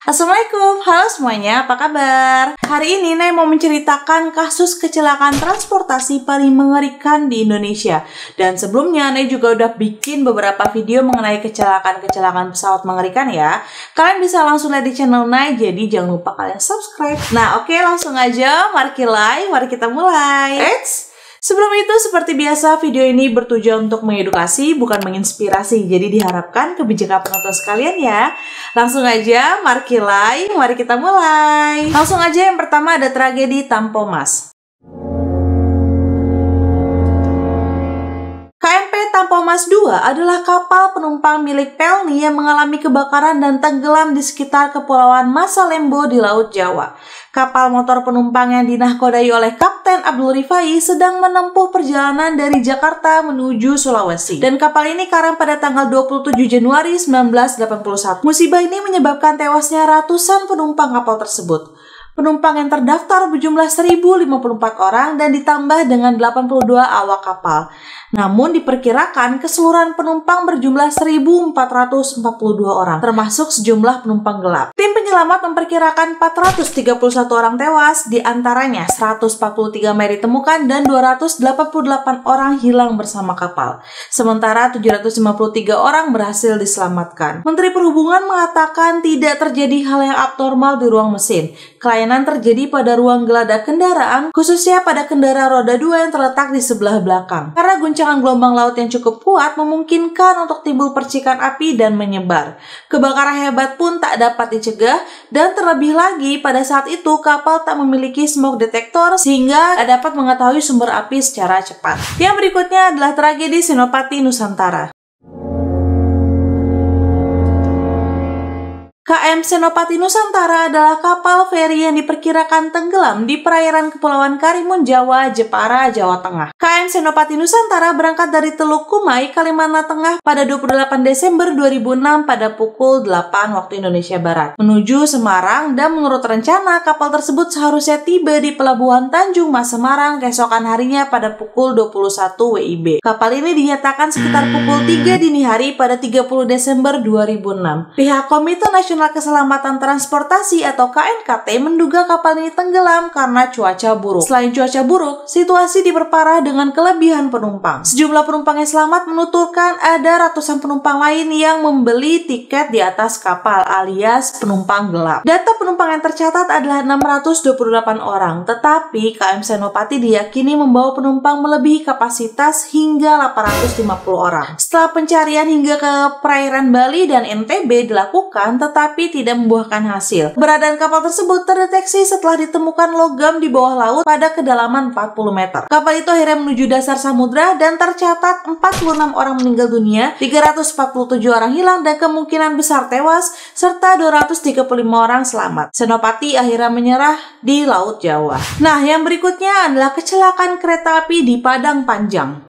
Assalamualaikum, halo semuanya, apa kabar? Hari ini Nay mau menceritakan kasus kecelakaan transportasi paling mengerikan di Indonesia. Dan sebelumnya Nay juga udah bikin beberapa video mengenai kecelakaan-kecelakaan pesawat mengerikan ya. Kalian bisa langsung lihat di channel Nay, jadi jangan lupa kalian subscribe. Nah oke, langsung aja, mari kita mulai. Sebelum itu, seperti biasa, video ini bertujuan untuk mengedukasi, bukan menginspirasi. Jadi diharapkan kebijakan penonton sekalian ya. Langsung aja, mari kita mulai. Langsung aja, yang pertama ada tragedi Tampomas. KMP Tampomas II adalah kapal penumpang milik Pelni yang mengalami kebakaran dan tenggelam di sekitar Kepulauan Masalembo di Laut Jawa. Kapal motor penumpang yang dinahkodai oleh Kapten Abdul Rifai sedang menempuh perjalanan dari Jakarta menuju Sulawesi. Dan kapal ini karam pada tanggal 27 Januari 1981. Musibah ini menyebabkan tewasnya ratusan penumpang kapal tersebut. Penumpang yang terdaftar berjumlah 1.054 orang dan ditambah dengan 82 awak kapal. Namun diperkirakan keseluruhan penumpang berjumlah 1.442 orang, termasuk sejumlah penumpang gelap. Tim penyelamat memperkirakan 431 orang tewas, diantaranya 143 mayat ditemukan dan 288 orang hilang bersama kapal. Sementara 753 orang berhasil diselamatkan. Menteri Perhubungan mengatakan tidak terjadi hal yang abnormal di ruang mesin. Kelainan terjadi pada ruang geladak kendaraan, khususnya pada kendaraan roda 2 yang terletak di sebelah belakang. Karena guncangan gelombang laut yang cukup kuat memungkinkan untuk timbul percikan api dan menyebar. Kebakaran hebat pun tak dapat dicegah, dan terlebih lagi pada saat itu kapal tak memiliki smoke detector sehingga dapat mengetahui sumber api secara cepat. Yang berikutnya adalah tragedi Senopati Nusantara. KM Senopati Nusantara adalah kapal feri yang diperkirakan tenggelam di perairan Kepulauan Karimun Jawa, Jepara, Jawa Tengah. KM Senopati Nusantara berangkat dari Teluk Kumai, Kalimantan Tengah pada 28 Desember 2006 pada pukul 8 waktu Indonesia Barat, menuju Semarang, dan menurut rencana kapal tersebut seharusnya tiba di Pelabuhan Tanjung Mas Semarang keesokan harinya pada pukul 21 WIB. Kapal ini dinyatakan sekitar pukul 3 dini hari pada 30 Desember 2006. Pihak Komite Nasional Keselamatan Transportasi atau KNKT menduga kapal ini tenggelam karena cuaca buruk. Selain cuaca buruk, situasi diperparah dengan kelebihan penumpang. Sejumlah penumpang yang selamat menuturkan ada ratusan penumpang lain yang membeli tiket di atas kapal alias penumpang gelap. Data penumpang yang tercatat adalah 628 orang, tetapi KM Senopati diyakini membawa penumpang melebihi kapasitas hingga 850 orang. Setelah pencarian hingga ke perairan Bali dan NTB dilakukan, tetapi tidak membuahkan hasil. Keberadaan kapal tersebut terdeteksi setelah ditemukan logam di bawah laut pada kedalaman 40 meter. Kapal itu akhirnya menuju dasar samudra dan tercatat 46 orang meninggal dunia, 347 orang hilang dan kemungkinan besar tewas, serta 235 orang selamat. Senopati akhirnya menyerah di Laut Jawa. Nah, yang berikutnya adalah kecelakaan kereta api di Padang Panjang.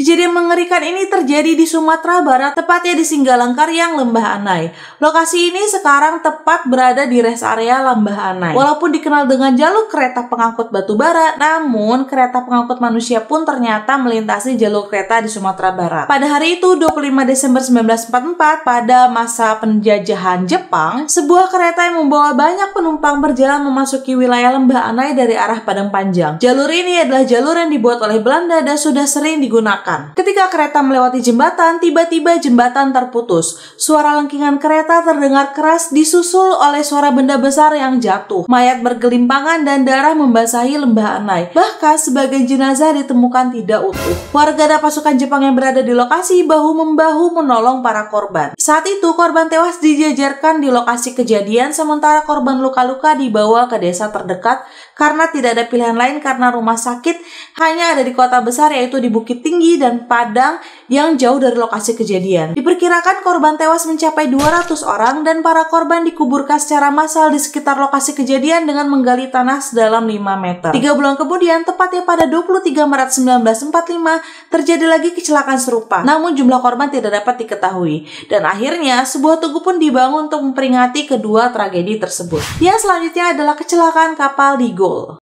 Kejadian mengerikan ini terjadi di Sumatera Barat, tepatnya di Singgalangkaryang, Lembah Anai. Lokasi ini sekarang tepat berada di rest area Lembah Anai. Walaupun dikenal dengan jalur kereta pengangkut batu bara, namun kereta pengangkut manusia pun ternyata melintasi jalur kereta di Sumatera Barat. Pada hari itu, 25 Desember 1944, pada masa penjajahan Jepang, sebuah kereta yang membawa banyak penumpang berjalan memasuki wilayah Lembah Anai dari arah Padang Panjang. Jalur ini adalah jalur yang dibuat oleh Belanda dan sudah sering digunakan. Ketika kereta melewati jembatan, tiba-tiba jembatan terputus. Suara lengkingan kereta terdengar keras disusul oleh suara benda besar yang jatuh. Mayat bergelimpangan dan darah membasahi Lembah Anai. Bahkan sebagian jenazah ditemukan tidak utuh. Warga dan pasukan Jepang yang berada di lokasi bahu-membahu menolong para korban. Saat itu korban tewas dijajarkan di lokasi kejadian, sementara korban luka-luka dibawa ke desa terdekat karena tidak ada pilihan lain karena rumah sakit hanya ada di kota besar yaitu di Bukit Tinggi dan Padang yang jauh dari lokasi kejadian. Diperkirakan korban tewas mencapai 200 orang dan para korban dikuburkan secara massal di sekitar lokasi kejadian dengan menggali tanah sedalam 5 meter. 3 bulan kemudian, tepatnya pada 23 Maret 1945, terjadi lagi kecelakaan serupa. Namun jumlah korban tidak dapat diketahui. Dan akhirnya sebuah tugu pun dibangun untuk memperingati kedua tragedi tersebut. Yang selanjutnya adalah kecelakaan kapal di Gol.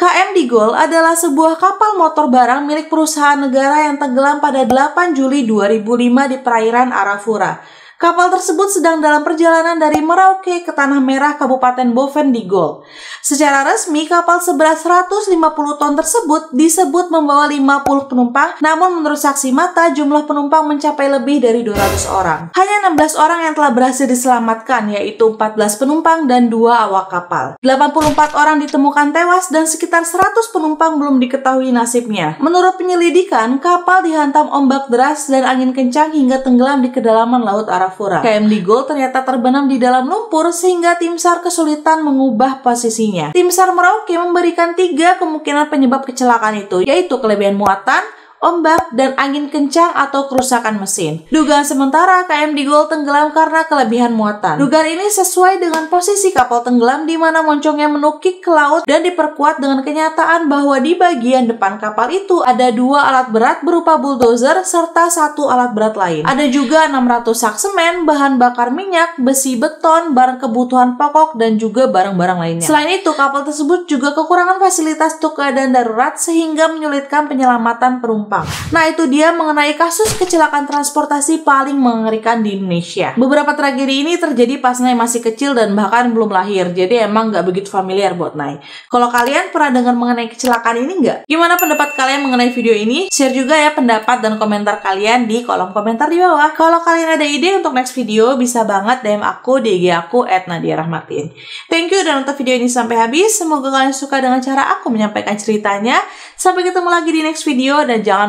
KM Digol adalah sebuah kapal motor barang milik perusahaan negara yang tenggelam pada 8 Juli 2005 di perairan Arafura. Kapal tersebut sedang dalam perjalanan dari Merauke ke Tanah Merah, Kabupaten Boven Digol. Secara resmi, kapal seberat 150 ton tersebut disebut membawa 50 penumpang, namun menurut saksi mata, jumlah penumpang mencapai lebih dari 200 orang. Hanya 16 orang yang telah berhasil diselamatkan, yaitu 14 penumpang dan 2 awak kapal. 84 orang ditemukan tewas dan sekitar 100 penumpang belum diketahui nasibnya. Menurut penyelidikan, kapal dihantam ombak deras dan angin kencang hingga tenggelam di kedalaman Laut Arafura. KM Digol ternyata terbenam di dalam lumpur sehingga tim SAR kesulitan mengubah posisinya. Tim SAR Merauke memberikan 3 kemungkinan penyebab kecelakaan itu, yaitu kelebihan muatan, ombak, dan angin kencang atau kerusakan mesin. Dugaan sementara KM Digol tenggelam karena kelebihan muatan. Dugaan ini sesuai dengan posisi kapal tenggelam di mana moncongnya menukik ke laut dan diperkuat dengan kenyataan bahwa di bagian depan kapal itu ada 2 alat berat berupa bulldozer serta 1 alat berat lain. Ada juga 600 sak semen, bahan bakar minyak, besi beton, barang kebutuhan pokok, dan juga barang-barang lainnya. Selain itu, kapal tersebut juga kekurangan fasilitas untuk keadaan darurat sehingga menyulitkan penyelamatan penumpang. Nah, itu dia mengenai kasus kecelakaan transportasi paling mengerikan di Indonesia. Beberapa tragedi ini terjadi pas Nay masih kecil dan bahkan belum lahir, jadi emang nggak begitu familiar buat Nay. Kalau kalian pernah dengar mengenai kecelakaan ini nggak? Gimana pendapat kalian mengenai video ini? Share juga ya pendapat dan komentar kalian di kolom komentar di bawah. Kalau kalian ada ide untuk next video, bisa banget DM aku di IG aku @nadiarahmatin. Thank you udah nonton video ini sampai habis. Semoga kalian suka dengan cara aku menyampaikan ceritanya. Sampai ketemu lagi di next video dan jangan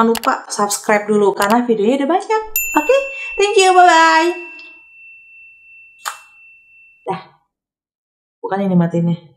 lupa subscribe dulu karena videonya udah banyak. Oke, thank you, bye-bye. Dah, bukan ini matinya.